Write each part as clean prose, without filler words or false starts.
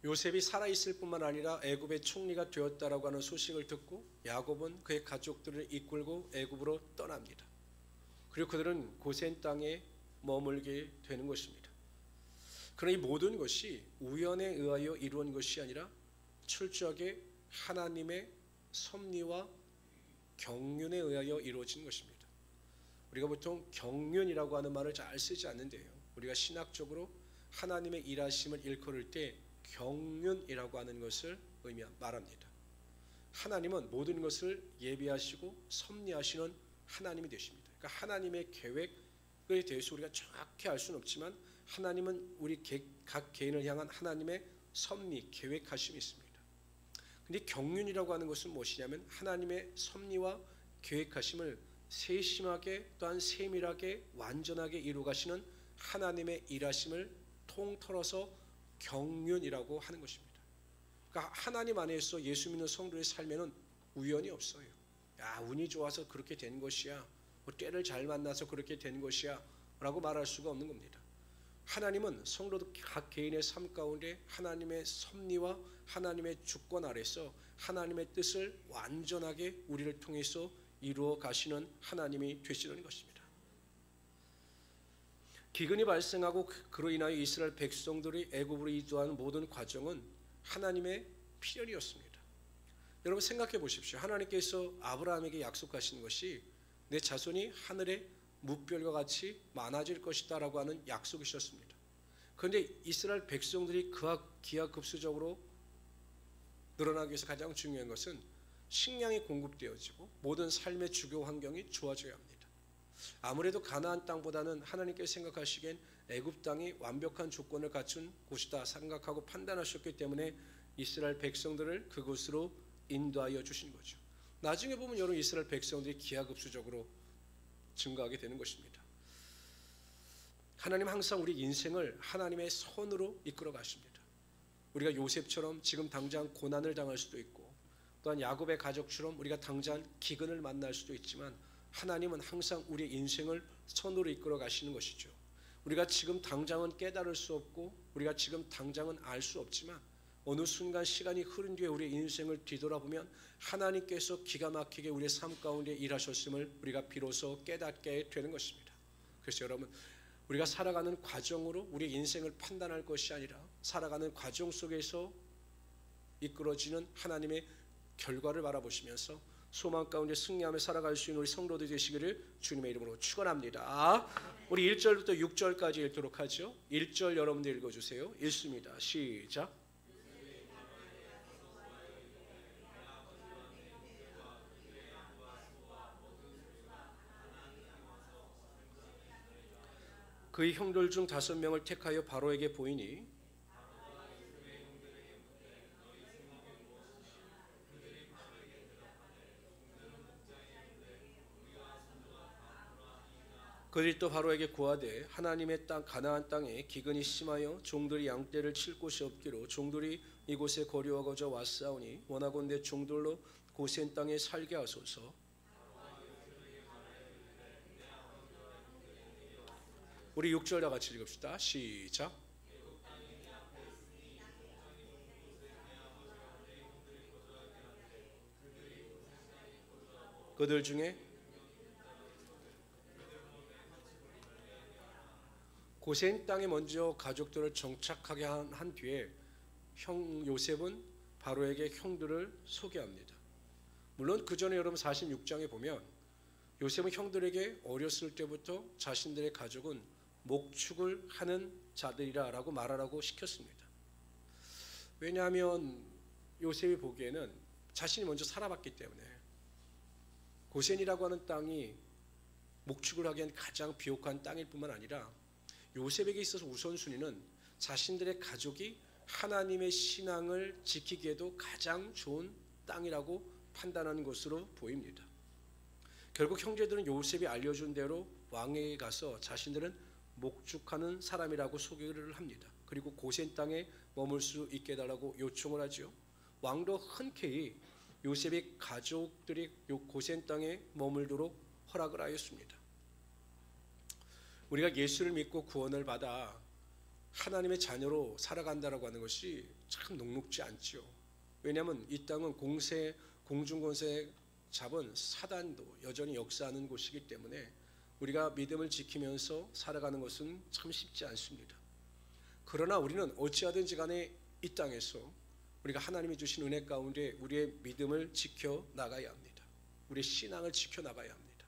요셉이 살아있을 뿐만 아니라 애굽의 총리가 되었다라고 하는 소식을 듣고 야곱은 그의 가족들을 이끌고 애굽으로 떠납니다. 그리고 그들은 고센 땅에 머물게 되는 것입니다. 그러나 이 모든 것이 우연에 의하여 이루어진 것이 아니라 철저하게 하나님의 섭리와 경륜에 의하여 이루어진 것입니다. 우리가 보통 경륜이라고 하는 말을 잘 쓰지 않는데요, 우리가 신학적으로 하나님의 일하심을 일컬을 때 경륜이라고 하는 것을 말합니다. 하나님은 모든 것을 예비하시고 섭리하시는 하나님이 되십니다. 그러니까 하나님의 계획에 대해서 우리가 정확히 알 수는 없지만 하나님은 우리 각 개인을 향한 하나님의 섭리, 계획하심이 있습니다. 그런데 경륜이라고 하는 것은 무엇이냐면 하나님의 섭리와 계획하심을 세심하게 또한 세밀하게 완전하게 이루어가시는 하나님의 일하심을 통틀어서 경륜이라고 하는 것입니다. 그러니까 하나님 안에서 예수 믿는 성도의 삶에는 우연이 없어요. 야, 운이 좋아서 그렇게 된 것이야, 뭐 때를 잘 만나서 그렇게 된 것이야 라고 말할 수가 없는 겁니다. 하나님은 성도 각 개인의 삶 가운데 하나님의 섭리와 하나님의 주권 아래서 하나님의 뜻을 완전하게 우리를 통해서 이루어 가시는 하나님이 되시는 것입니다. 기근이 발생하고 그로 인하여 이스라엘 백성들이 애굽으로 이주하는 모든 과정은 하나님의 필연이었습니다. 여러분 생각해 보십시오. 하나님께서 아브라함에게 약속하신 것이 내 자손이 하늘의 무별과 같이 많아질 것이다 라고 하는 약속이셨습니다. 그런데 이스라엘 백성들이 기하급수적으로 늘어나기 위해서 가장 중요한 것은 식량이 공급되어지고 모든 삶의 주교 환경이 좋아져야 합니다. 아무래도 가나안 땅보다는 하나님께서 생각하시기엔 애굽 땅이 완벽한 조건을 갖춘 곳이다 생각하고 판단하셨기 때문에 이스라엘 백성들을 그곳으로 인도하여 주신 거죠. 나중에 보면 여러분 이스라엘 백성들이 기하급수적으로 증가하게 되는 것입니다. 하나님 항상 우리 인생을 하나님의 손으로 이끌어 가십니다. 우리가 요셉처럼 지금 당장 고난을 당할 수도 있고 또한 야곱의 가족처럼 우리가 당장 기근을 만날 수도 있지만 하나님은 항상 우리의 인생을 손으로 이끌어 가시는 것이죠. 우리가 지금 당장은 깨달을 수 없고 우리가 지금 당장은 알 수 없지만 어느 순간 시간이 흐른 뒤에 우리의 인생을 뒤돌아보면 하나님께서 기가 막히게 우리의 삶 가운데 일하셨음을 우리가 비로소 깨닫게 되는 것입니다. 그래서 여러분 우리가 살아가는 과정으로 우리의 인생을 판단할 것이 아니라 살아가는 과정 속에서 이끌어지는 하나님의 결과를 바라보시면서 소망 가운데 승리하며 살아갈 수 있는 우리 성도들 되시기를 주님의 이름으로 축원합니다. 우리 1절부터 6절까지 읽도록 하죠. 1절 여러분들 읽어주세요. 읽습니다. 시작. 그의 형들 중 5명을 택하여 바로에게 보이니 그들이 또 바로에게 구하되 하나님의 땅 가나안 땅에 기근이 심하여 종들이 양떼를 칠 곳이 없기로 종들이 이곳에 거류하고자 왔사오니 원하건대 종들로 고센 땅에 살게 하소서. 우리 6절 다 같이 읽읍시다. 시작. 그들 중에 고센 땅에 먼저 가족들을 정착하게 한 뒤에 형 요셉은 바로에게 형들을 소개합니다. 물론 그 전에 여러분 46장에 보면 요셉은 형들에게 어렸을 때부터 자신들의 가족은 목축을 하는 자들이라 라고 말하라고 시켰습니다. 왜냐하면 요셉이 보기에는 자신이 먼저 살아봤기 때문에 고센이라고 하는 땅이 목축을 하기엔 가장 비옥한 땅일 뿐만 아니라 요셉에게 있어서 우선순위는 자신들의 가족이 하나님의 신앙을 지키기에도 가장 좋은 땅이라고 판단하는 것으로 보입니다. 결국 형제들은 요셉이 알려준 대로 왕에게 가서 자신들은 목축하는 사람이라고 소개를 합니다. 그리고 고센 땅에 머물 수 있게 해달라고 요청을 하죠. 왕도 흔쾌히 요셉의 가족들이 고센 땅에 머물도록 허락을 하였습니다. 우리가 예수를 믿고 구원을 받아 하나님의 자녀로 살아간다라고 하는 것이 참 녹록지 않지요. 왜냐하면 이 땅은 공중권세 잡은 사단도 여전히 역사하는 곳이기 때문에 우리가 믿음을 지키면서 살아가는 것은 참 쉽지 않습니다. 그러나 우리는 어찌하든지 간에 이 땅에서 우리가 하나님이 주신 은혜 가운데 우리의 믿음을 지켜나가야 합니다. 우리의 신앙을 지켜나가야 합니다.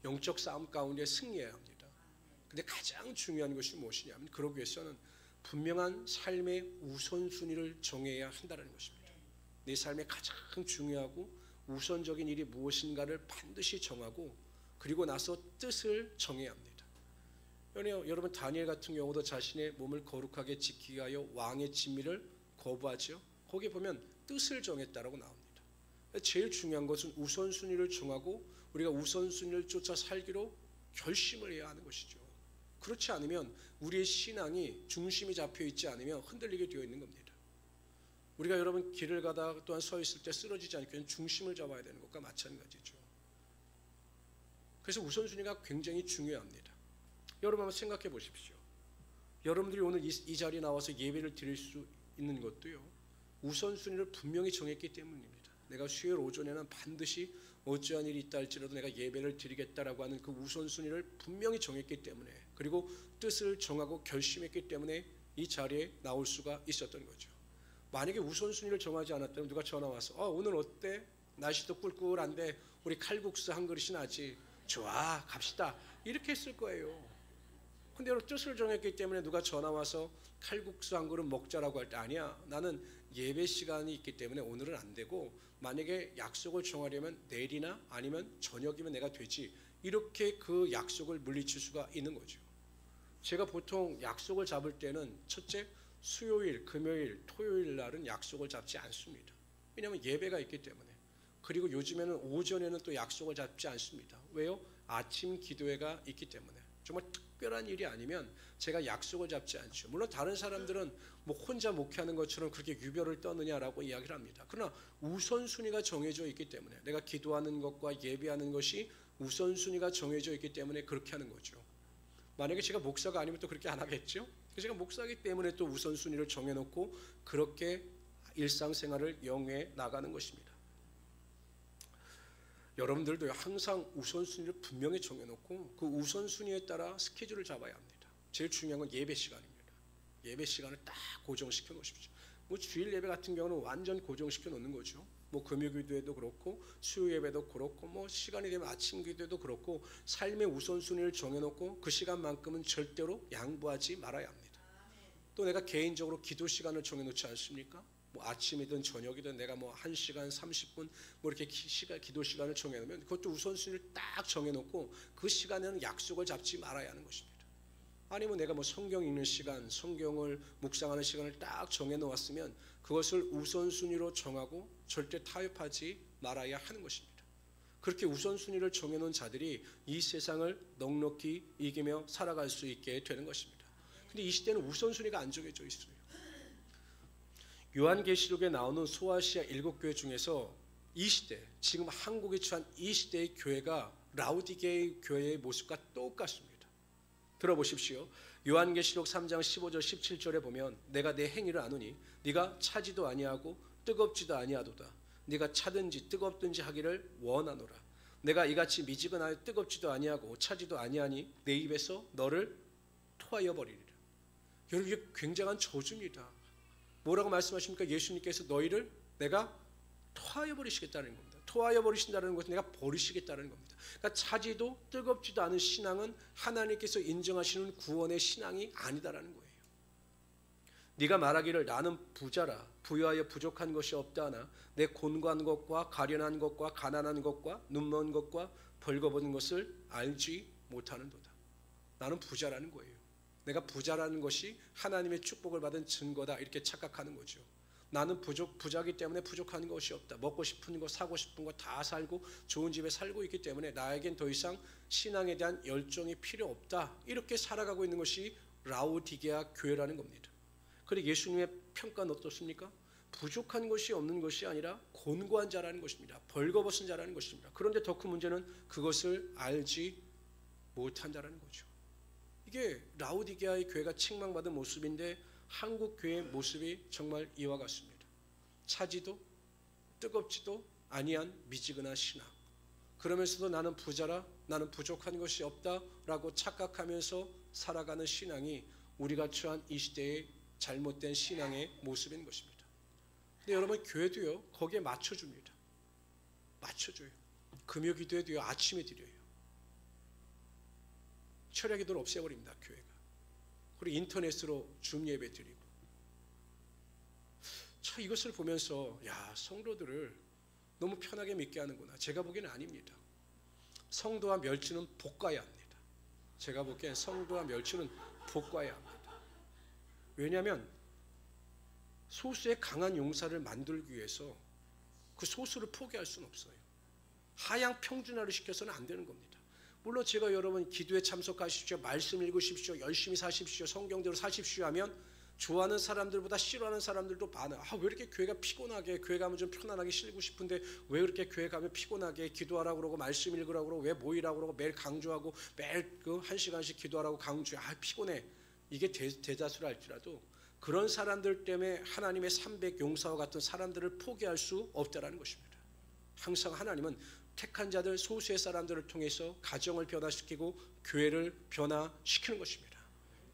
영적 싸움 가운데 승리해야 합니다. 근데 가장 중요한 것이 무엇이냐면 그러기 위해서는 분명한 삶의 우선순위를 정해야 한다는 것입니다. 내 삶에 가장 중요하고 우선적인 일이 무엇인가를 반드시 정하고 그리고 나서 뜻을 정해야 합니다. 여러분 다니엘 같은 경우도 자신의 몸을 거룩하게 지키기 위하여 왕의 진미를 거부하죠. 거기에 보면 뜻을 정했다라고 나옵니다. 제일 중요한 것은 우선순위를 정하고 우리가 우선순위를 쫓아 살기로 결심을 해야 하는 것이죠. 그렇지 않으면 우리의 신앙이 중심이 잡혀 있지 않으면 흔들리게 되어 있는 겁니다. 우리가 여러분 길을 가다가 또한 서 있을 때 쓰러지지 않게 중심을 잡아야 되는 것과 마찬가지죠. 그래서 우선순위가 굉장히 중요합니다. 여러분 한번 생각해 보십시오. 여러분들이 오늘 이 자리에 나와서 예배를 드릴 수 있는 것도요, 우선순위를 분명히 정했기 때문입니다. 내가 수요일 오전에는 반드시 어떠한 일이 있다 할지라도 내가 예배를 드리겠다라고 하는 그 우선순위를 분명히 정했기 때문에, 그리고 뜻을 정하고 결심했기 때문에 이 자리에 나올 수가 있었던 거죠. 만약에 우선순위를 정하지 않았다면 누가 전화 와서 오늘 어때? 날씨도 꿀꿀한데 우리 칼국수 한 그릇이 나지? 좋아, 갑시다. 이렇게 했을 거예요. 근데 여러분 뜻을 정했기 때문에 누가 전화 와서 칼국수 한 그릇 먹자라고 할 때 아니야, 나는 예배 시간이 있기 때문에 오늘은 안 되고 만약에 약속을 정하려면 내일이나 아니면 저녁이면 내가 되지, 이렇게 그 약속을 물리칠 수가 있는 거죠. 제가 보통 약속을 잡을 때는 첫째, 수요일, 금요일, 토요일 날은 약속을 잡지 않습니다. 왜냐하면 예배가 있기 때문에. 그리고 요즘에는 오전에는 또 약속을 잡지 않습니다. 왜요? 아침 기도회가 있기 때문에. 정말 특별한 일이 아니면 제가 약속을 잡지 않죠. 물론 다른 사람들은 뭐 혼자 목회하는 것처럼 그렇게 유별을 떠느냐라고 이야기를 합니다. 그러나 우선순위가 정해져 있기 때문에, 내가 기도하는 것과 예배하는 것이 우선순위가 정해져 있기 때문에 그렇게 하는 거죠. 만약에 제가 목사가 아니면 또 그렇게 안 하겠죠? 제가 목사이기 때문에 또 우선순위를 정해놓고 그렇게 일상생활을 영위해 나가는 것입니다. 여러분들도 항상 우선순위를 분명히 정해놓고 그 우선순위에 따라 스케줄을 잡아야 합니다. 제일 중요한 건 예배 시간입니다. 예배 시간을 딱 고정시켜 놓으십시오. 뭐 주일 예배 같은 경우는 완전 고정시켜 놓는 거죠. 뭐 금요기도에도 그렇고 수요 예배도 그렇고 뭐 시간이 되면 아침 기도에도 그렇고 삶의 우선순위를 정해놓고 그 시간만큼은 절대로 양보하지 말아야 합니다. 또 내가 개인적으로 기도 시간을 정해놓지 않습니까? 뭐 아침이든 저녁이든 내가 뭐 1시간 30분 뭐 이렇게 기도 시간을 정해놓으면 그것도 우선순위를 딱 정해놓고 그 시간에는 약속을 잡지 말아야 하는 것입니다. 아니면 내가 뭐 성경 읽는 시간, 성경을 묵상하는 시간을 딱 정해놓았으면 그것을 우선순위로 정하고 절대 타협하지 말아야 하는 것입니다. 그렇게 우선순위를 정해놓은 자들이 이 세상을 넉넉히 이기며 살아갈 수 있게 되는 것입니다. 근데 이 시대는 우선순위가 안 정해져 있어요. 요한계시록에 나오는 소아시아 7교회 중에서 이 시대, 지금 한국에 처한 이 시대의 교회가 라우디게의 교회의 모습과 똑같습니다. 들어보십시오. 요한계시록 3장 15절 17절에 보면 내가 내 행위를 아노니 네가 차지도 아니하고 뜨겁지도 아니하도다. 네가 차든지 뜨겁든지 하기를 원하노라. 내가 이같이 미지근하여 뜨겁지도 아니하고 차지도 아니하니 내 입에서 너를 토하여 버리리라. 여러분, 이게 굉장한 저주입니다. 뭐라고 말씀하십니까? 예수님께서 너희를 내가 토하여 버리시겠다는 겁니다. 토하여 버리신다는 것은 내가 버리시겠다는 겁니다. 그러니까 차지도 뜨겁지도 않은 신앙은 하나님께서 인정하시는 구원의 신앙이 아니다라는 거예요. 네가 말하기를 나는 부자라 부유하여 부족한 것이 없다 하나 내 곤고한 것과 가련한 것과 가난한 것과 눈먼 것과 벌거벗은 것을 알지 못하는도다. 나는 부자라는 거예요. 내가 부자라는 것이 하나님의 축복을 받은 증거다, 이렇게 착각하는 거죠. 나는 부자기 때문에 부족한 것이 없다. 먹고 싶은 거, 사고 싶은 거 다 살고 좋은 집에 살고 있기 때문에 나에겐 더 이상 신앙에 대한 열정이 필요 없다. 이렇게 살아가고 있는 것이 라오디게아 교회라는 겁니다. 그런데 예수님의 평가는 어떻습니까? 부족한 것이 없는 것이 아니라 곤고한 자라는 것입니다. 벌거벗은 자라는 것입니다. 그런데 더 큰 문제는 그것을 알지 못한 자라는 거죠. 이게 라오디게아의 교회가 책망받은 모습인데 한국 교회의 모습이 정말 이와 같습니다. 차지도 뜨겁지도 아니한 미지근한 신앙. 그러면서도 나는 부자라, 나는 부족한 것이 없다라고 착각하면서 살아가는 신앙이 우리가 처한 이 시대의 잘못된 신앙의 모습인 것입니다. 근데 여러분, 교회도요, 거기에 맞춰줍니다. 맞춰줘요. 금요 기도에도요, 아침에 드려요. 철야 기도를 없애버립니다, 교회가. 그리고 인터넷으로 줌 예배 드리고. 참 이것을 보면서 야, 성도들을 너무 편하게 믿게 하는구나. 제가 보기에는 아닙니다. 성도와 멸치는 볶아야 합니다. 제가 보기엔 성도와 멸치는 볶아야 합니다. 왜냐하면 소수의 강한 용사를 만들기 위해서 그 소수를 포기할 수는 없어요. 하향 평준화를 시켜서는 안 되는 겁니다. 물론 제가 여러분 기도에 참석하십시오, 말씀 읽으십시오, 열심히 사십시오, 성경대로 사십시오 하면 좋아하는 사람들보다 싫어하는 사람들도 많아. 왜 이렇게 교회가 피곤하게, 교회 가면 좀 편안하게 쉬고 싶은데 왜 그렇게 교회 가면 피곤하게, 기도하라고 그러고 말씀 읽으라고 그러고 왜 모이라고 그러고 매일 강조하고 매일 그 1시간씩 기도하라고 강조해. 피곤해. 이게 대다수라 할지라도 그런 사람들 때문에 하나님의 300용사와 같은 사람들을 포기할 수 없다라는 것입니다. 항상 하나님은 택한 자들, 소수의 사람들을 통해서 가정을 변화시키고 교회를 변화시키는 것입니다.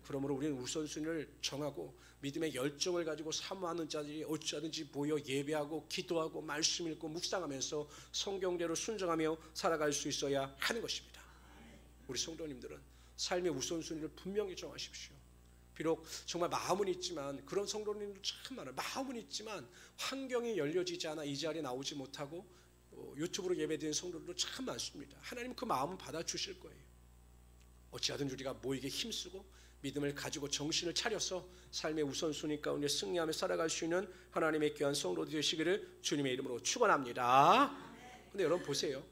그러므로 우리는 우선순위를 정하고 믿음의 열정을 가지고 사모하는 자들이 어찌하든지 모여 예배하고 기도하고 말씀 읽고 묵상하면서 성경대로 순종하며 살아갈 수 있어야 하는 것입니다. 우리 성도님들은 삶의 우선순위를 분명히 정하십시오. 비록 정말 마음은 있지만, 그런 성도님들 참 많아요. 마음은 있지만 환경이 열려지지 않아 이 자리에 나오지 못하고 유튜브로 예배드리는 성도들도 참 많습니다. 하나님 그 마음은 받아주실 거예요. 어찌하든 우리가 모이게 힘쓰고 믿음을 가지고 정신을 차려서 삶의 우선순위 가운데 승리하며 살아갈 수 있는 하나님의 귀한 성도들 되시기를 주님의 이름으로 축원합니다. 근데 여러분 보세요.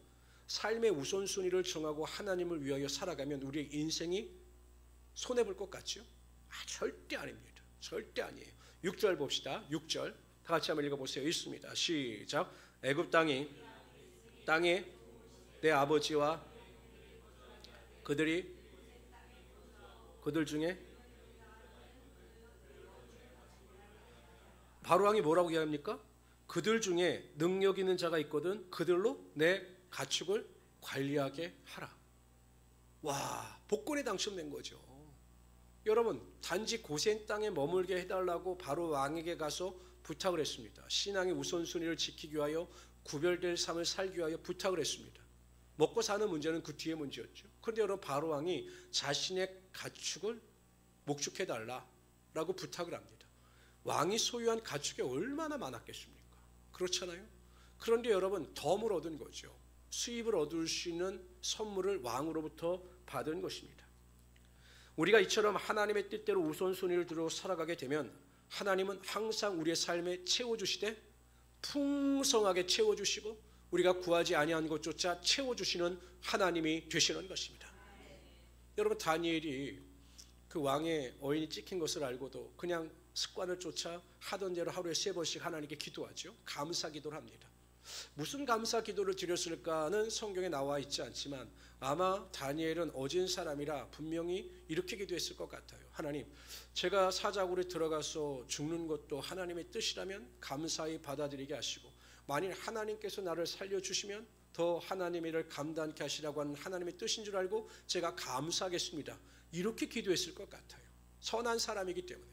삶의 우선순위를 정하고 하나님을 위하여 살아가면 우리의 인생이 손해볼 것 같죠? 절대 아닙니다. 절대 아니에요. 6절 봅시다. 6절 다 같이 한번 읽어보세요. 있습니다. 시작. 애굽 땅에 내 아버지와 그들 중에 바로왕이 뭐라고 얘기합니까? 그들 중에 능력 있는 자가 있거든 그들로 내 가축을 관리하게 하라. 와, 복권에 당첨된 거죠. 여러분, 단지 고센 땅에 머물게 해달라고 바로왕에게 가서 부탁을 했습니다. 신앙의 우선순위를 지키기 위하여 구별될 삶을 살기 위하여 부탁을 했습니다. 먹고 사는 문제는 그 뒤의 문제였죠. 그런데 여러분, 바로왕이 자신의 가축을 목축해달라라고 부탁을 합니다. 왕이 소유한 가축이 얼마나 많았겠습니까? 그렇잖아요. 그런데 여러분, 덤을 얻은 거죠. 수입을 얻을 수 있는 선물을 왕으로부터 받은 것입니다. 우리가 이처럼 하나님의 뜻대로 우선순위를 두고 살아가게 되면 하나님은 항상 우리의 삶에 채워주시되 풍성하게 채워주시고 우리가 구하지 아니한 것조차 채워주시는 하나님이 되시는 것입니다. 여러분, 다니엘이 그 왕의 어인이 찍힌 것을 알고도 그냥 습관을 쫓아 하던 대로 하루에 3번씩 하나님께 기도하죠. 감사 기도를 합니다. 무슨 감사 기도를 드렸을까는 성경에 나와 있지 않지만 아마 다니엘은 어진 사람이라 분명히 이렇게 기도했을 것 같아요. 하나님, 제가 사자굴에 들어가서 죽는 것도 하나님의 뜻이라면 감사히 받아들이게 하시고, 만일 하나님께서 나를 살려주시면 더 하나님의 일을 감당케 하시라고 하는 하나님의 뜻인 줄 알고 제가 감사하겠습니다. 이렇게 기도했을 것 같아요. 선한 사람이기 때문에.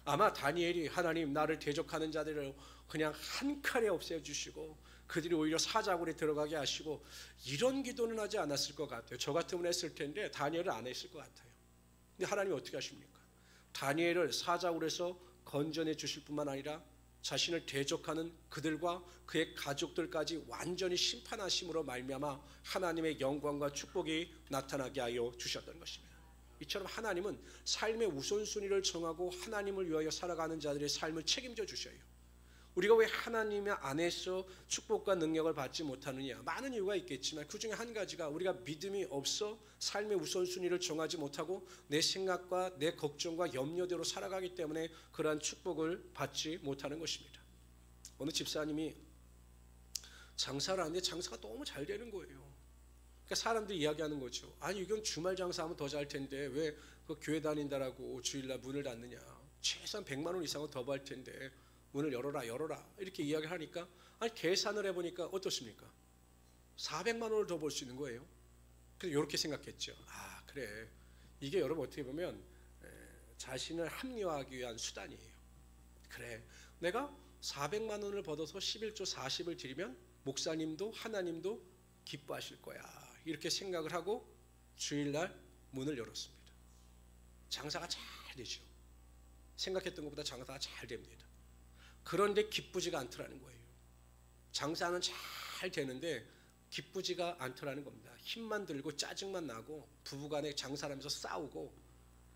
아마 다니엘이 하나님, 나를 대적하는 자들을 그냥 한 칼에 없애주시고 그들이 오히려 사자굴에 들어가게 하시고, 이런 기도는 하지 않았을 것 같아요. 저 같으면 했을 텐데 다니엘은 안 했을 것 같아요. 근데 하나님이 어떻게 하십니까? 다니엘을 사자굴에서 건져내 주실 뿐만 아니라 자신을 대적하는 그들과 그의 가족들까지 완전히 심판하심으로 말미암아 하나님의 영광과 축복이 나타나게 하여 주셨던 것입니다. 이처럼 하나님은 삶의 우선순위를 정하고 하나님을 위하여 살아가는 자들의 삶을 책임져 주셔요. 우리가 왜 하나님 안에서 축복과 능력을 받지 못하느냐? 많은 이유가 있겠지만 그 중에 한 가지가 우리가 믿음이 없어 삶의 우선순위를 정하지 못하고 내 생각과 내 걱정과 염려대로 살아가기 때문에 그러한 축복을 받지 못하는 것입니다. 어느 집사님이 장사를 하는데 장사가 너무 잘 되는 거예요. 그러니까 사람들이 이야기하는 거죠. 아니 이건 주말 장사하면 더 잘 텐데 왜 그 교회 다닌다라고 주일날 문을 닫느냐. 최소한 100만 원 이상은 더 벌 텐데 문을 열어라 이렇게 이야기를 하니까 아니 계산을 해보니까 어떻습니까? 400만 원을 더 벌 수 있는 거예요. 그래서 이렇게 생각했죠. 아 그래 이게 여러분 어떻게 보면 자신을 합리화하기 위한 수단이에요. 그래 내가 400만 원을 벌어서 11조 40을 드리면 목사님도 하나님도 기뻐하실 거야 이렇게 생각을 하고 주일날 문을 열었습니다. 장사가 잘 되죠. 생각했던 것보다 장사가 잘 됩니다. 그런데 기쁘지가 않더라는 거예요. 장사는 잘 되는데 기쁘지가 않더라는 겁니다. 힘만 들고 짜증만 나고 부부간에 장사하면서 싸우고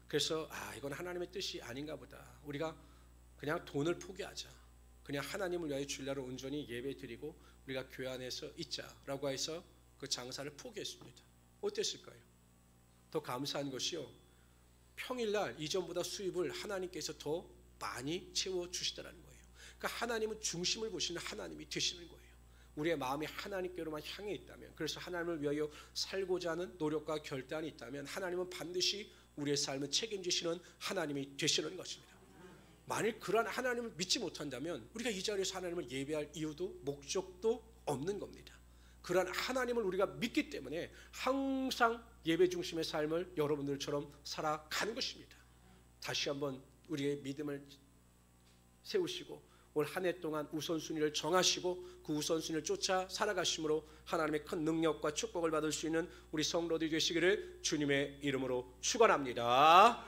그래서 아 이건 하나님의 뜻이 아닌가 보다. 우리가 그냥 돈을 포기하자. 그냥 하나님을 위하여 주일날 온전히 예배 드리고 우리가 교회 안에서 있자라고 해서 그 장사를 포기했습니다. 어땠을까요? 더 감사한 것이요. 평일날 이전보다 수입을 하나님께서 더 많이 채워주시더라는 거예요. 그러니까 하나님은 중심을 보시는 하나님이 되시는 거예요. 우리의 마음이 하나님께로만 향해 있다면 그래서 하나님을 위하여 살고자 하는 노력과 결단이 있다면 하나님은 반드시 우리의 삶을 책임지시는 하나님이 되시는 것입니다. 만일 그러한 하나님을 믿지 못한다면 우리가 이 자리에서 하나님을 예배할 이유도 목적도 없는 겁니다. 그러한 하나님을 우리가 믿기 때문에 항상 예배 중심의 삶을 여러분들처럼 살아가는 것입니다. 다시 한번 우리의 믿음을 세우시고 올 한 해 동안 우선순위를 정하시고 그 우선순위를 쫓아 살아가심으로 하나님의 큰 능력과 축복을 받을 수 있는 우리 성도들이 되시기를 주님의 이름으로 축원합니다.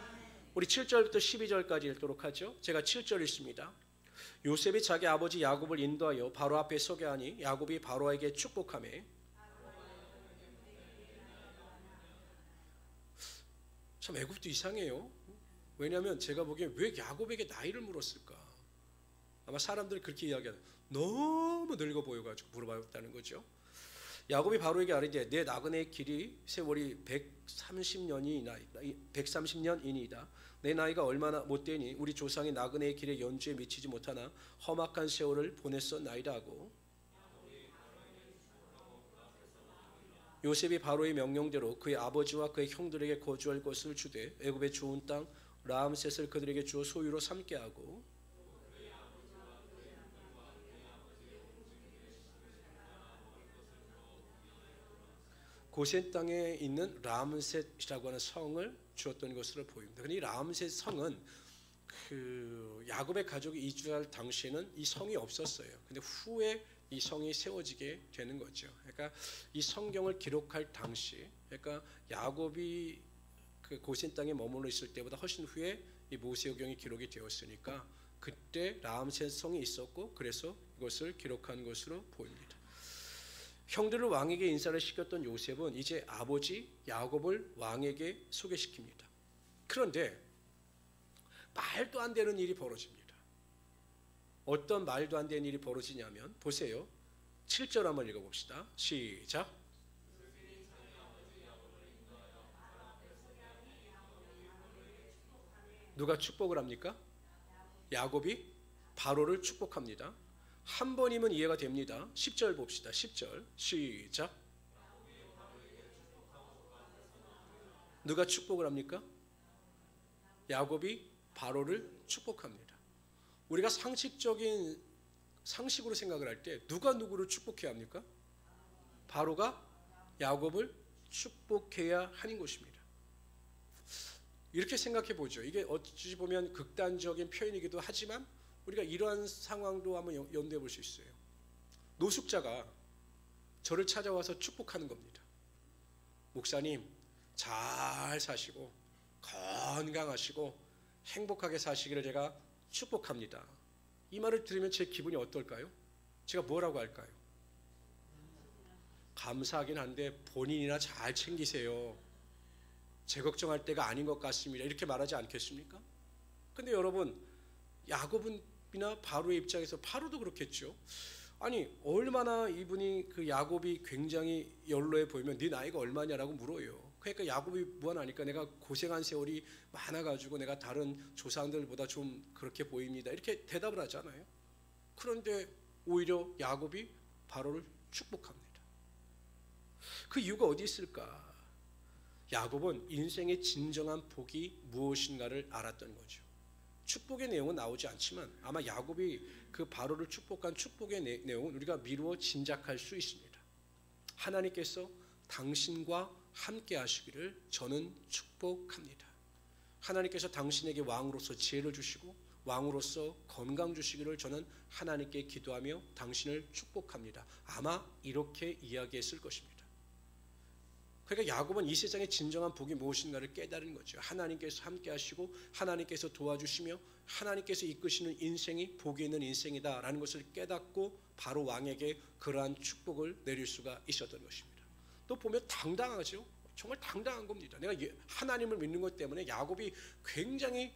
우리 7절부터 12절까지 읽도록 하죠. 제가 7절 읽습니다. 요셉이 자기 아버지 야곱을 인도하여 바로 앞에 서게 하니 야곱이 바로에게 축복하며 참 애굽도 이상해요. 왜냐하면 제가 보기엔 왜 야곱에게 나이를 물었을까? 아마 사람들이 그렇게 이야기하는 너무 늙어 보여가지고 물어봤다는 거죠. 야곱이 바로에게 아뢰되 내 나그네의 길이 세월이 130년이니이다. 내 나이가 얼마나 못되니 우리 조상이 나그네의 길에 연주에 미치지 못하나 험악한 세월을 보냈었나이다 하고 요셉이 바로의 명령대로 그의 아버지와 그의 형들에게 거주할 것을 주되 애굽의 좋은 땅 라암셋을 그들에게 주어 소유로 삼게 하고 고센 땅에 있는 라암셋이라고 하는 성을 주었던 것으로 보입니다. 그런데 이 라암셋 성은 그 야곱의 가족이 이주할 당시에는 이 성이 없었어요. 근데 후에 이 성이 세워지게 되는 거죠. 그러니까 이 성경을 기록할 당시, 그러니까 야곱이 그 고센 땅에 머물러 있을 때보다 훨씬 후에 이 모세오경이 기록이 되었으니까 그때 라암셋 성이 있었고 그래서 이것을 기록한 것으로 보입니다. 형들을 왕에게 인사를 시켰던 요셉은 이제 아버지 야곱을 왕에게 소개시킵니다. 그런데 말도 안 되는 일이 벌어집니다. 어떤 말도 안 되는 일이 벌어지냐면 보세요. 7절 한번 읽어봅시다. 시작. 누가 축복을 합니까? 야곱이 바로를 축복합니다. 한 번이면 이해가 됩니다. 10절 봅시다. 10절 시작. 누가 축복을 합니까? 야곱이 바로를 축복합니다. 우리가 상식으로 생각을 할 때 누가 누구를 축복해야 합니까? 바로가 야곱을 축복해야 하는 것입니다. 이렇게 생각해 보죠. 이게 어찌 보면 극단적인 표현이기도 하지만 우리가 이러한 상황도 한번 연대해 볼 수 있어요. 노숙자가 저를 찾아와서 축복하는 겁니다. 목사님 잘 사시고 건강하시고 행복하게 사시기를 제가 축복합니다. 이 말을 들으면 제 기분이 어떨까요? 제가 뭐라고 할까요? 감사하긴 한데 본인이나 잘 챙기세요. 제 걱정할 때가 아닌 것 같습니다. 이렇게 말하지 않겠습니까? 근데 여러분 야곱이나 바로의 입장에서 바로도 그렇겠죠. 아니 얼마나 이분이 그 야곱이 굉장히 연로해 보이면 네 나이가 얼마냐라고 물어요. 그러니까 야곱이 무한하니까 내가 고생한 세월이 많아가지고 내가 다른 조상들보다 좀 그렇게 보입니다. 이렇게 대답을 하잖아요. 그런데 오히려 야곱이 바로를 축복합니다. 그 이유가 어디 있을까? 야곱은 인생의 진정한 복이 무엇인가를 알았던 거죠. 축복의 내용은 나오지 않지만 아마 야곱이 그 바로를 축복한 축복의 내용은 우리가 미루어 짐작할 수 있습니다. 하나님께서 당신과 함께 하시기를 저는 축복합니다. 하나님께서 당신에게 왕으로서 지혜를 주시고 왕으로서 건강 주시기를 저는 하나님께 기도하며 당신을 축복합니다. 아마 이렇게 이야기했을 것입니다. 그러니까 야곱은 이 세상의 진정한 복이 무엇인가를 깨달은 거죠. 하나님께서 함께 하시고 하나님께서 도와주시며 하나님께서 이끄시는 인생이 복이 있는 인생이다라는 것을 깨닫고 바로 왕에게 그러한 축복을 내릴 수가 있었던 것입니다. 또 보면 당당하죠. 정말 당당한 겁니다. 내가 하나님을 믿는 것 때문에 야곱이 굉장히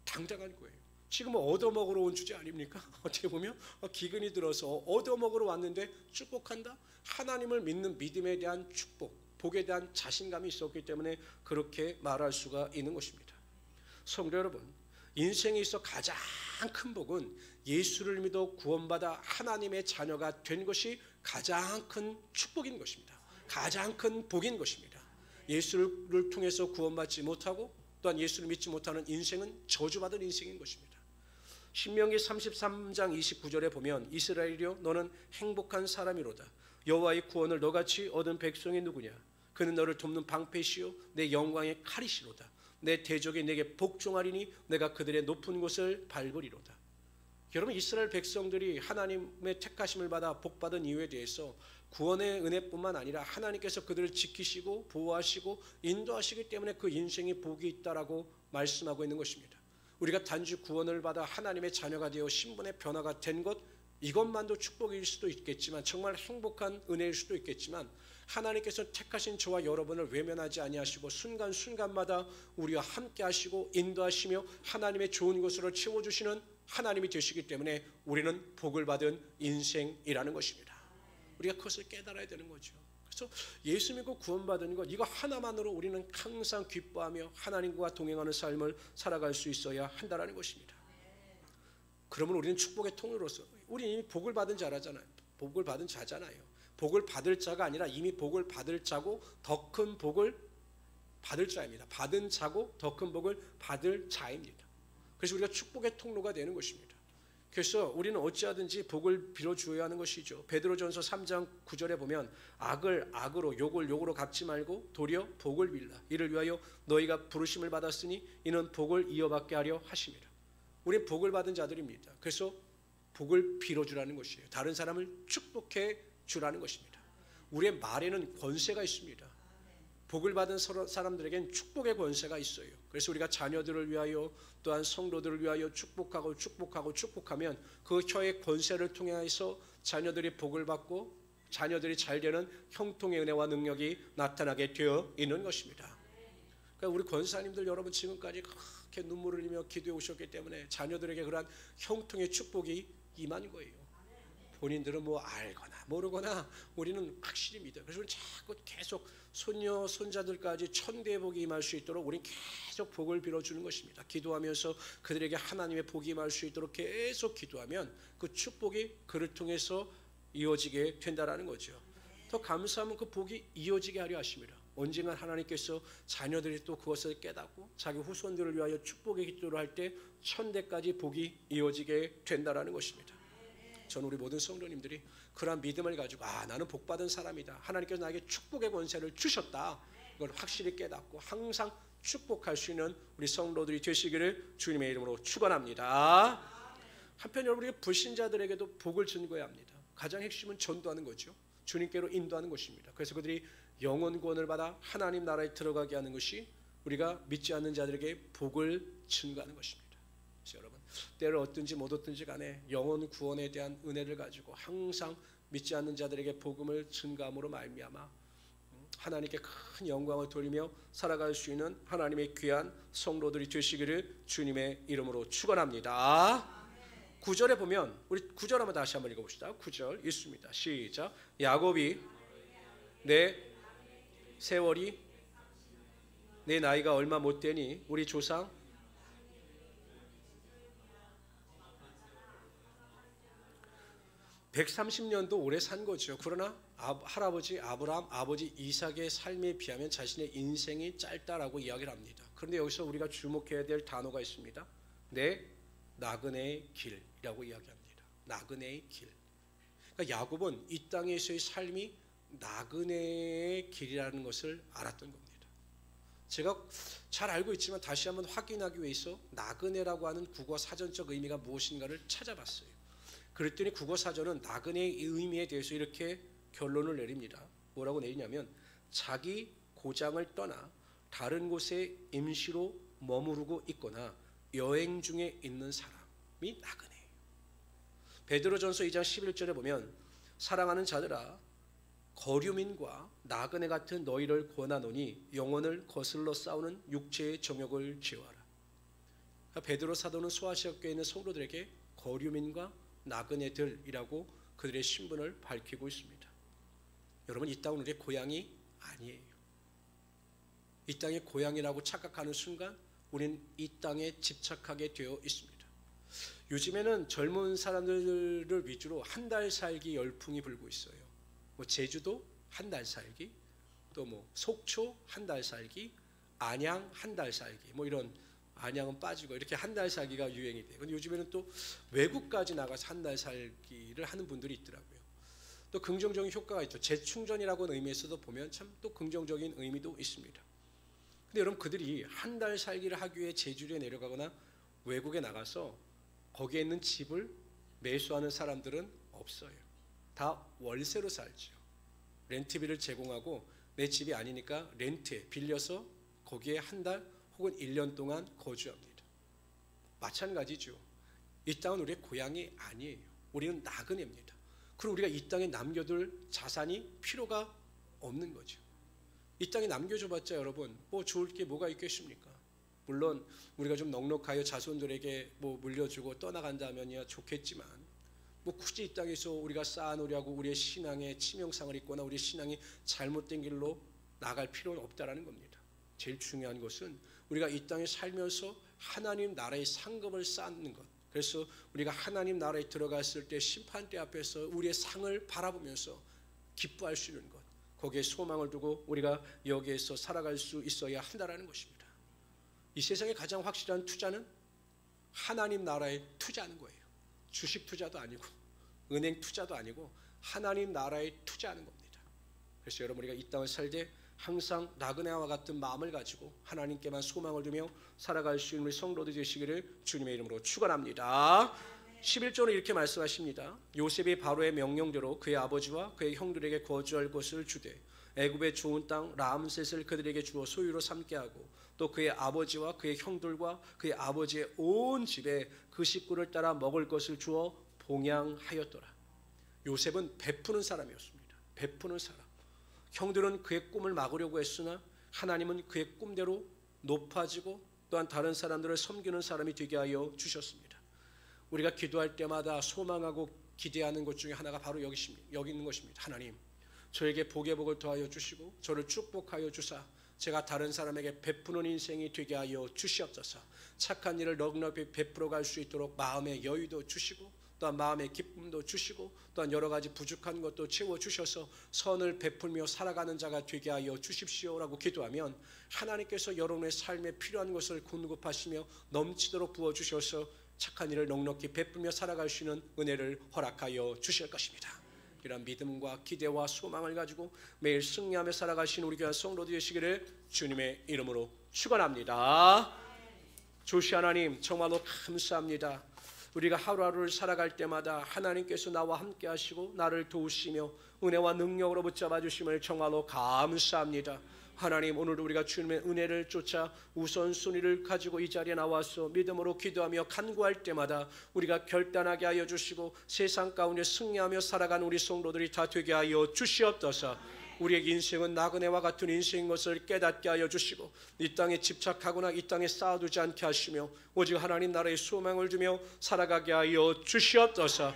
당당한 거예요. 지금 얻어먹으러 온 주제 아닙니까? 어떻게 보면 기근이 들어서 얻어먹으러 왔는데 축복한다? 하나님을 믿는 믿음에 대한 축복, 복에 대한 자신감이 있었기 때문에 그렇게 말할 수가 있는 것입니다. 성도 여러분, 인생에 있어 가장 큰 복은 예수를 믿어 구원받아 하나님의 자녀가 된 것이 가장 큰 축복인 것입니다. 가장 큰 복인 것입니다. 예수를 통해서 구원받지 못하고 또한 예수를 믿지 못하는 인생은 저주받은 인생인 것입니다. 신명기 33장 29절에 보면 이스라엘이여 너는 행복한 사람이로다. 여호와의 구원을 너같이 얻은 백성이 누구냐? 그는 너를 돕는 방패시요 내 영광의 칼이시로다. 내 대적이 내게 복종하리니 내가 그들의 높은 곳을 밟으리로다. 여러분, 이스라엘 백성들이 하나님의 택하심을 받아 복받은 이유에 대해서 구원의 은혜뿐만 아니라 하나님께서 그들을 지키시고 보호하시고 인도하시기 때문에 그 인생에 복이 있다라고 말씀하고 있는 것입니다. 우리가 단지 구원을 받아 하나님의 자녀가 되어 신분의 변화가 된 것, 이것만도 축복일 수도 있겠지만 정말 행복한 은혜일 수도 있겠지만 하나님께서 택하신 저와 여러분을 외면하지 아니하시고 순간순간마다 우리와 함께 하시고 인도하시며 하나님의 좋은 것으로 채워주시는 하나님이 되시기 때문에 우리는 복을 받은 인생이라는 것입니다. 우리가 그것을 깨달아야 되는 거죠. 그래서 예수 믿고 구원받은 것, 이거 하나만으로 우리는 항상 기뻐하며 하나님과 동행하는 삶을 살아갈 수 있어야 한다는 것입니다. 그러면 우리는 축복의 통로로서 우리 이미 복을 받은 자라잖아요. 복을 받은 자잖아요. 복을 받을 자가 아니라 이미 복을 받을 자고 더 큰 복을 받을 자입니다. 받은 자고 더 큰 복을 받을 자입니다. 그래서 우리가 축복의 통로가 되는 것입니다. 그래서 우리는 어찌하든지 복을 빌어주어야 하는 것이죠. 베드로전서 3장 9절에 보면 악을 악으로 욕을 욕으로 갚지 말고 도리어 복을 빌라. 이를 위하여 너희가 부르심을 받았으니 이는 복을 이어받게 하려 하심이라. 우리는 복을 받은 자들입니다. 그래서 복을 빌어주라는 것이에요. 다른 사람을 축복해 주라는 것입니다. 우리의 말에는 권세가 있습니다. 복을 받은 사람들에겐 축복의 권세가 있어요. 그래서 우리가 자녀들을 위하여 또한 성도들을 위하여 축복하면 그 혀의 권세를 통해서 자녀들이 복을 받고 자녀들이 잘 되는 형통의 은혜와 능력이 나타나게 되어 있는 것입니다. 그러니까 우리 권사님들 여러분 지금까지 그렇게 눈물을 흘리며 기도해 오셨기 때문에 자녀들에게 그러한 형통의 축복이 임한 거예요. 본인들은 뭐 알거나 모르거나 우리는 확실히 믿어요. 그래서 우리는 자꾸 계속 손녀 손자들까지 천대의 복이 임할 수 있도록 우리는 계속 복을 빌어주는 것입니다. 기도하면서 그들에게 하나님의 복이 임할 수 있도록 계속 기도하면 그 축복이 그를 통해서 이어지게 된다는 거죠. 더 감사하면 그 복이 이어지게 하려 하십니다. 언젠가 하나님께서 자녀들이 또 그것을 깨닫고 자기 후손들을 위하여 축복의 기도를 할 때 천대까지 복이 이어지게 된다는 것입니다. 저는 우리 모든 성도님들이 그러한 믿음을 가지고 나는 복받은 사람이다. 하나님께서 나에게 축복의 권세를 주셨다. 이걸 확실히 깨닫고 항상 축복할 수 있는 우리 성도들이 되시기를 주님의 이름으로 축원합니다. 한편 여러분, 우리 불신자들에게도 복을 전거해야 합니다. 가장 핵심은 전도하는 거죠. 주님께로 인도하는 것입니다. 그래서 그들이 영혼 구원을 받아 하나님 나라에 들어가게 하는 것이 우리가 믿지 않는 자들에게 복을 증거하는 것입니다. 그래서 여러분, 때를 얻든지 못 얻든지 간에 영혼 구원에 대한 은혜를 가지고 항상 믿지 않는 자들에게 복음을 증거함으로 말미암아 하나님께 큰 영광을 돌리며 살아갈 수 있는 하나님의 귀한 성도들이 되시기를 주님의 이름으로 축원합니다. 9절에 보면 우리 9절 한번 다시 한번 읽어봅시다. 9절 읽습니다. 시작. 야곱이 내 세월이 내 나이가 얼마 못 되니 우리 조상 130년도 오래 산 거죠. 그러나 할아버지 아브라함, 아버지 이삭의 삶에 비하면 자신의 인생이 짧다라고 이야기를 합니다. 그런데 여기서 우리가 주목해야 될 단어가 있습니다. 나그네의 길이라고 이야기합니다. 나그네의 길. 그러니까 야곱은 이 땅에서의 삶이 나그네의 길이라는 것을 알았던 겁니다. 제가 잘 알고 있지만 다시 한번 확인하기 위해서 나그네라고 하는 국어 사전적 의미가 무엇인가를 찾아봤어요. 그랬더니 국어 사전은 나그네의 의미에 대해서 이렇게 결론을 내립니다. 뭐라고 내리냐면 자기 고장을 떠나 다른 곳에 임시로 머무르고 있거나 여행 중에 있는 사람이 나그네예요. 베드로전서 2장 11절에 보면 사랑하는 자들아 거류민과 나그네 같은 너희를 권하노니 영혼을 거슬러 싸우는 육체의 정욕을 제어하라. 베드로 사도는 소아시아 교회에 있는 성도들에게 거류민과 나그네들이라고 그들의 신분을 밝히고 있습니다. 여러분, 이 땅은 우리의 고향이 아니에요. 이 땅의 고향이라고 착각하는 순간 우리는 이 땅에 집착하게 되어 있습니다. 요즘에는 젊은 사람들을 위주로 한 달 살기 열풍이 불고 있어요. 제주도 한 달 살기, 또 속초 한 달 살기, 안양 한 달 살기, 이런 안양은 빠지고 이렇게 한 달 살기가 유행이 돼요. 근데 요즘에는 또 외국까지 나가서 한 달 살기를 하는 분들이 있더라고요. 또 긍정적인 효과가 있죠. 재충전이라고 하는 의미에서도 보면 참 또 긍정적인 의미도 있습니다. 근데 여러분, 그들이 한 달 살기를 하기 위해 제주도에 내려가거나 외국에 나가서 거기에 있는 집을 매수하는 사람들은 없어요. 다 월세로 살죠. 렌트비를 제공하고 내 집이 아니니까 렌트에 빌려서 거기에 한 달 혹은 1년 동안 거주합니다. 마찬가지죠. 이 땅은 우리의 고향이 아니에요. 우리는 나그네입니다. 그리고 우리가 이 땅에 남겨둘 자산이 필요가 없는 거죠. 이 땅에 남겨줘봤자 여러분 좋을 게 뭐가 있겠습니까? 물론 우리가 좀 넉넉하여 자손들에게 물려주고 떠나간다면야 좋겠지만 굳이 이 땅에서 우리가 쌓아놓으려고 우리의 신앙에 치명상을 입거나 우리의 신앙이 잘못된 길로 나갈 필요는 없다라는 겁니다. 제일 중요한 것은 우리가 이 땅에 살면서 하나님 나라의 상급을 쌓는 것. 그래서 우리가 하나님 나라에 들어갔을 때 심판대 앞에서 우리의 상을 바라보면서 기뻐할 수 있는 것. 거기에 소망을 두고 우리가 여기에서 살아갈 수 있어야 한다라는 것입니다. 이 세상의 가장 확실한 투자는 하나님 나라에 투자하는 거예요. 주식 투자도 아니고 은행 투자도 아니고 하나님 나라에 투자하는 겁니다. 그래서 여러분, 우리가 이 땅을 살 때 항상 나그네와 같은 마음을 가지고 하나님께만 소망을 두며 살아갈 수 있는 우리 성도들 되시기를 주님의 이름으로 축원합니다. 11절은 이렇게 말씀하십니다. 요셉이 바로의 명령대로 그의 아버지와 그의 형들에게 거주할 곳을 주되 애굽의 좋은 땅 람셋을 그들에게 주어 소유로 삼게 하고 또 그의 아버지와 그의 형들과 그의 아버지의 온 집에 그 식구를 따라 먹을 것을 주어 봉양하였더라. 요셉은 베푸는 사람이었습니다. 베푸는 사람. 형들은 그의 꿈을 막으려고 했으나 하나님은 그의 꿈대로 높아지고 또한 다른 사람들을 섬기는 사람이 되게 하여 주셨습니다. 우리가 기도할 때마다 소망하고 기대하는 것 중에 하나가 바로 여기 있는 것입니다. 하나님, 저에게 복의 복을 더하여 주시고 저를 축복하여 주사 제가 다른 사람에게 베푸는 인생이 되게 하여 주시옵소서. 착한 일을 넉넉히 베풀어 갈 수 있도록 마음의 여유도 주시고 또한 마음의 기쁨도 주시고 또한 여러 가지 부족한 것도 채워주셔서 선을 베풀며 살아가는 자가 되게 하여 주십시오라고 기도하면 하나님께서 여러분의 삶에 필요한 것을 공급하시며 넘치도록 부어주셔서 착한 일을 넉넉히 베풀며 살아갈 수 있는 은혜를 허락하여 주실 것입니다. 이런 믿음과 기대와 소망을 가지고 매일 승리하며 살아가신 우리 교회 성도들 되시기를 주님의 이름으로 축원합니다. 조시 하나님, 정말로 감사합니다. 우리가 하루하루를 살아갈 때마다 하나님께서 나와 함께 하시고 나를 도우시며 은혜와 능력으로 붙잡아 주심을 정말로 감사합니다. 하나님, 오늘도 우리가 주님의 은혜를 쫓아 우선순위를 가지고 이 자리에 나와서 믿음으로 기도하며 간구할 때마다 우리가 결단하게 하여 주시고 세상 가운데 승리하며 살아가는 우리 성도들이 다 되게 하여 주시옵소서. 우리의 인생은 나그네와 같은 인생인 것을 깨닫게 하여 주시고 이 땅에 집착하거나 이 땅에 쌓아두지 않게 하시며 오직 하나님 나라의 소망을 두며 살아가게 하여 주시옵소서.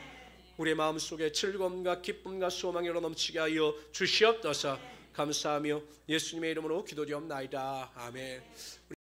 우리의 마음속에 즐거움과 기쁨과 소망이 넘치게 하여 주시옵소서. 감사하며 예수님의 이름으로 기도드리옵나이다. 아멘.